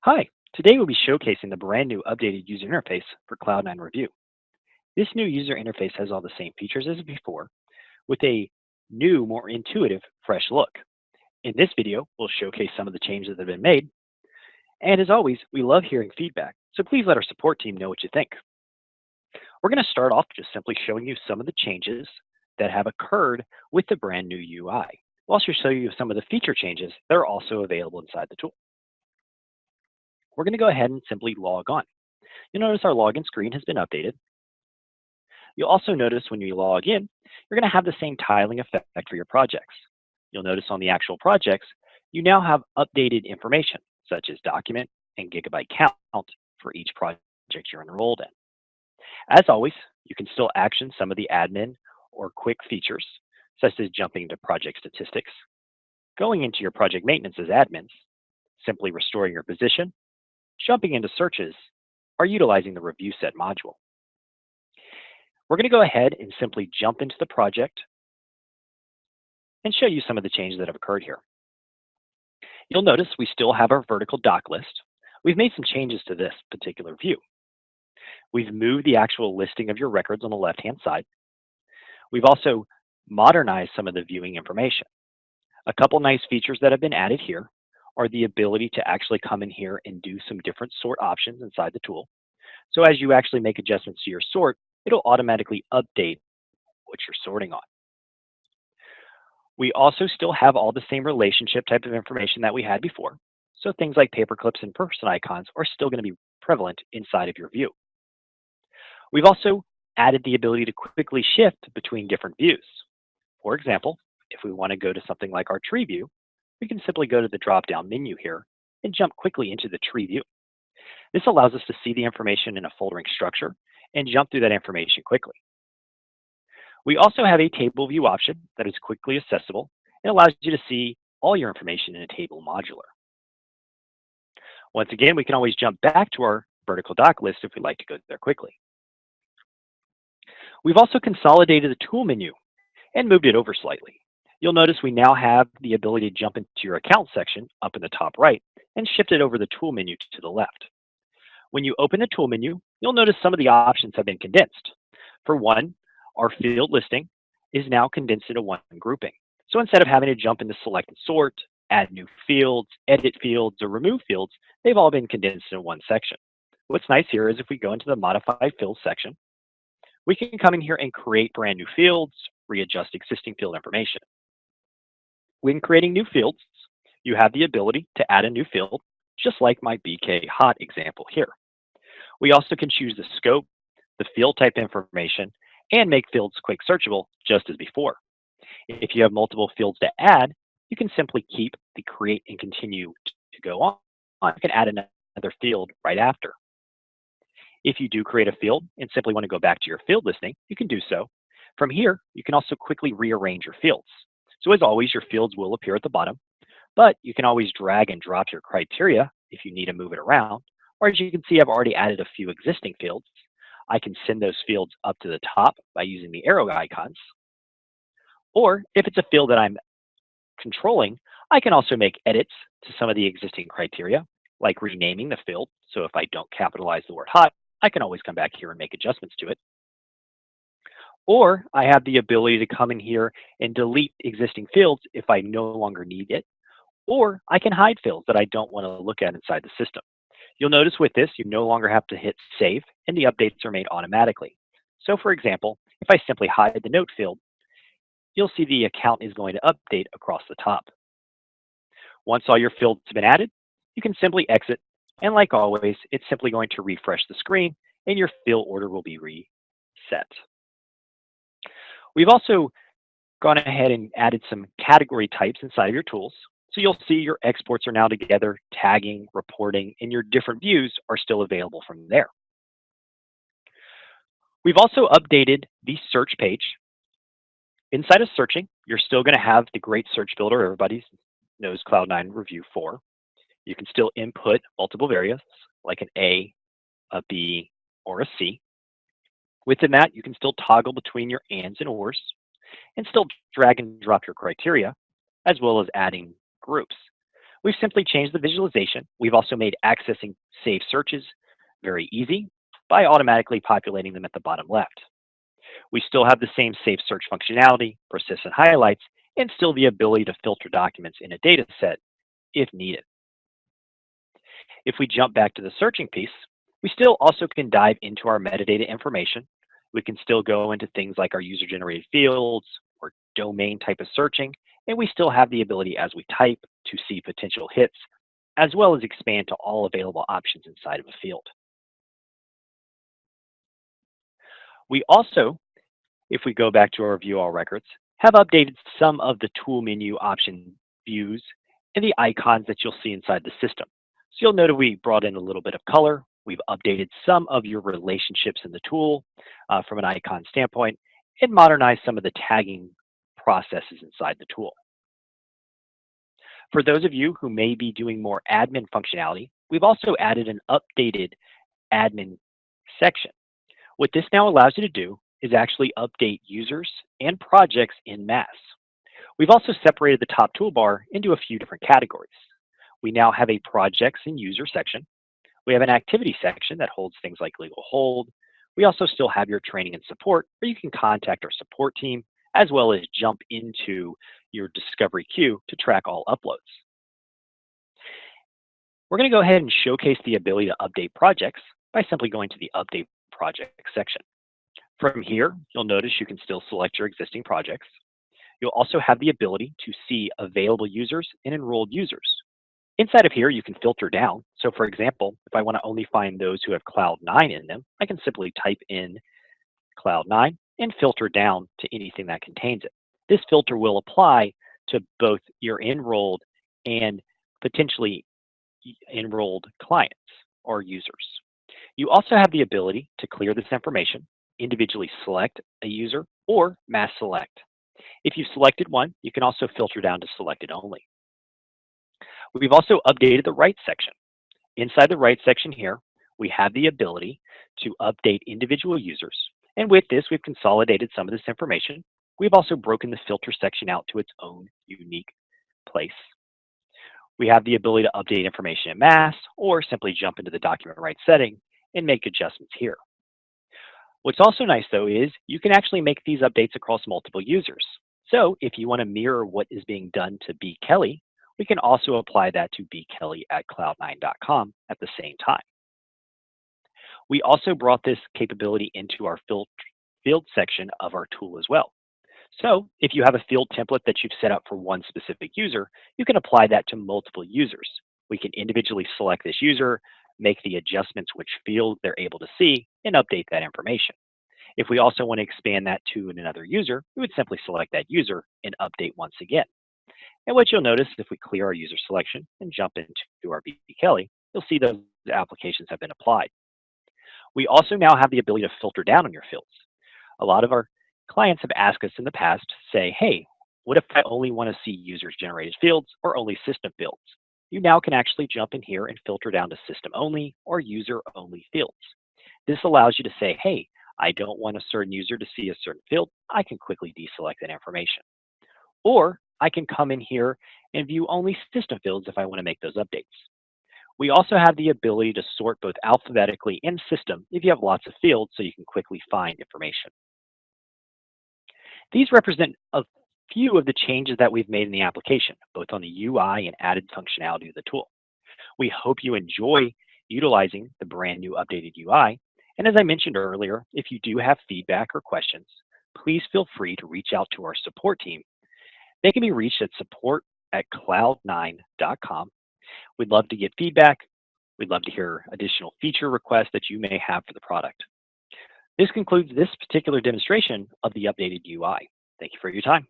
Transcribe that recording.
Hi, today we'll be showcasing the brand new updated user interface for CloudNine Review. This new user interface has all the same features as before, with a new, more intuitive, fresh look. In this video, we'll showcase some of the changes that have been made, and as always, we love hearing feedback, so please let our support team know what you think. We're going to start off just simply showing you some of the changes that have occurred with the brand new UI. We'll also show you some of the feature changes that are also available inside the tool. We're going to go ahead and simply log on. You'll notice our login screen has been updated. You'll also notice when you log in, you're going to have the same tiling effect for your projects. You'll notice on the actual projects, you now have updated information, such as document and gigabyte count for each project you're enrolled in. As always, you can still action some of the admin or quick features, such as jumping to project statistics, going into your project maintenance as admins, simply restoring your position, jumping into searches, or utilizing the review set module. We're going to go ahead and simply jump into the project and show you some of the changes that have occurred here. You'll notice we still have our vertical doc list. We've made some changes to this particular view. We've moved the actual listing of your records on the left-hand side. We've also modernized some of the viewing information. A couple nice features that have been added here are the ability to actually come in here and do some different sort options inside the tool. So as you actually make adjustments to your sort, it'll automatically update what you're sorting on. We also still have all the same relationship type of information that we had before. So things like paper clips and person icons are still going to be prevalent inside of your view. We've also added the ability to quickly shift between different views. For example, if we want to go to something like our tree view, we can simply go to the drop-down menu here and jump quickly into the tree view. This allows us to see the information in a foldering structure and jump through that information quickly. We also have a table view option that is quickly accessible and allows you to see all your information in a table modular. Once again, we can always jump back to our vertical doc list if we'd like to go there quickly. We've also consolidated the tool menu and moved it over slightly. You'll notice we now have the ability to jump into your account section up in the top right and shift it over the tool menu to the left. When you open the tool menu, you'll notice some of the options have been condensed. For one, our field listing is now condensed into one grouping. So instead of having to jump into select and sort, add new fields, edit fields, or remove fields, they've all been condensed in one section. What's nice here is if we go into the modify fields section, we can come in here and create brand new fields, readjust existing field information. When creating new fields, you have the ability to add a new field, just like my BK hot example here. We also can choose the scope, the field type information, and make fields quick searchable just as before. If you have multiple fields to add, you can simply keep the create and continue to go on. You can add another field right after. If you do create a field and simply want to go back to your field listing, you can do so. From here, you can also quickly rearrange your fields. So as always, your fields will appear at the bottom, but you can always drag and drop your criteria if you need to move it around. Or as you can see, I've already added a few existing fields. I can send those fields up to the top by using the arrow icons. Or if it's a field that I'm controlling, I can also make edits to some of the existing criteria, like renaming the field. So if I don't capitalize the word hot, I can always come back here and make adjustments to it. Or I have the ability to come in here and delete existing fields if I no longer need it. Or I can hide fields that I don't want to look at inside the system. You'll notice with this, you no longer have to hit save and the updates are made automatically. So for example, if I simply hide the note field, you'll see the account is going to update across the top. Once all your fields have been added, you can simply exit. And like always, it's simply going to refresh the screen and your field order will be reset. We've also gone ahead and added some category types inside of your tools. So you'll see your exports are now together, tagging, reporting, and your different views are still available from there. We've also updated the search page. Inside of searching, you're still going to have the great search builder everybody knows CloudNine Review 4. You can still input multiple variables like an A, a B, or a C. Within that, you can still toggle between your ands and ors and still drag and drop your criteria, as well as adding groups. We've simply changed the visualization. We've also made accessing saved searches very easy by automatically populating them at the bottom left. We still have the same save search functionality, persistent highlights, and still the ability to filter documents in a data set if needed. If we jump back to the searching piece, we still also can dive into our metadata information. We can still go into things like our user-generated fields or domain type of searching, and we still have the ability as we type to see potential hits, as well as expand to all available options inside of a field. We also, if we go back to our view all records, have updated some of the tool menu option views and the icons that you'll see inside the system. So you'll notice we brought in a little bit of color. We've updated some of your relationships in the tool from an icon standpoint and modernized some of the tagging processes inside the tool. For those of you who may be doing more admin functionality, we've also added an updated admin section. What this now allows you to do is actually update users and projects en masse. We've also separated the top toolbar into a few different categories. We now have a projects and user section. We have an activity section that holds things like legal hold. We also still have your training and support, where you can contact our support team, as well as jump into your discovery queue to track all uploads. We're going to go ahead and showcase the ability to update projects by simply going to the Update Project section. From here, you'll notice you can still select your existing projects. You'll also have the ability to see available users and enrolled users. Inside of here, you can filter down. So for example, if I want to only find those who have CloudNine in them, I can simply type in CloudNine and filter down to anything that contains it. This filter will apply to both your enrolled and potentially enrolled clients or users. You also have the ability to clear this information, individually select a user, or mass select. If you've selected one, you can also filter down to selected only. We've also updated the rights section. Inside the rights section here, we have the ability to update individual users. And with this, we've consolidated some of this information. We've also broken the filter section out to its own unique place. We have the ability to update information en masse, or simply jump into the document rights setting and make adjustments here. What's also nice though is you can actually make these updates across multiple users. So if you want to mirror what is being done to B. Kelly, we can also apply that to bkelly@cloud9.com at the same time. We also brought this capability into our field section of our tool as well. So if you have a field template that you've set up for one specific user, you can apply that to multiple users. We can individually select this user, make the adjustments which field they're able to see, and update that information. If we also want to expand that to another user, we would simply select that user and update once again. And what you'll notice if we clear our user selection and jump into our B. Kelly, you'll see those applications have been applied. We also now have the ability to filter down on your fields. A lot of our clients have asked us in the past, say, hey, what if I only want to see users generated fields or only system fields? You now can actually jump in here and filter down to system only or user only fields. This allows you to say, hey, I don't want a certain user to see a certain field. I can quickly deselect that information. Or I can come in here and view only system fields if I want to make those updates. We also have the ability to sort both alphabetically and system if you have lots of fields so you can quickly find information. These represent a few of the changes that we've made in the application, both on the UI and added functionality of the tool. We hope you enjoy utilizing the brand new updated UI. And as I mentioned earlier, if you do have feedback or questions, please feel free to reach out to our support team. They can be reached at support@cloud9.com. We'd love to get feedback. We'd love to hear additional feature requests that you may have for the product. This concludes this particular demonstration of the updated UI. Thank you for your time.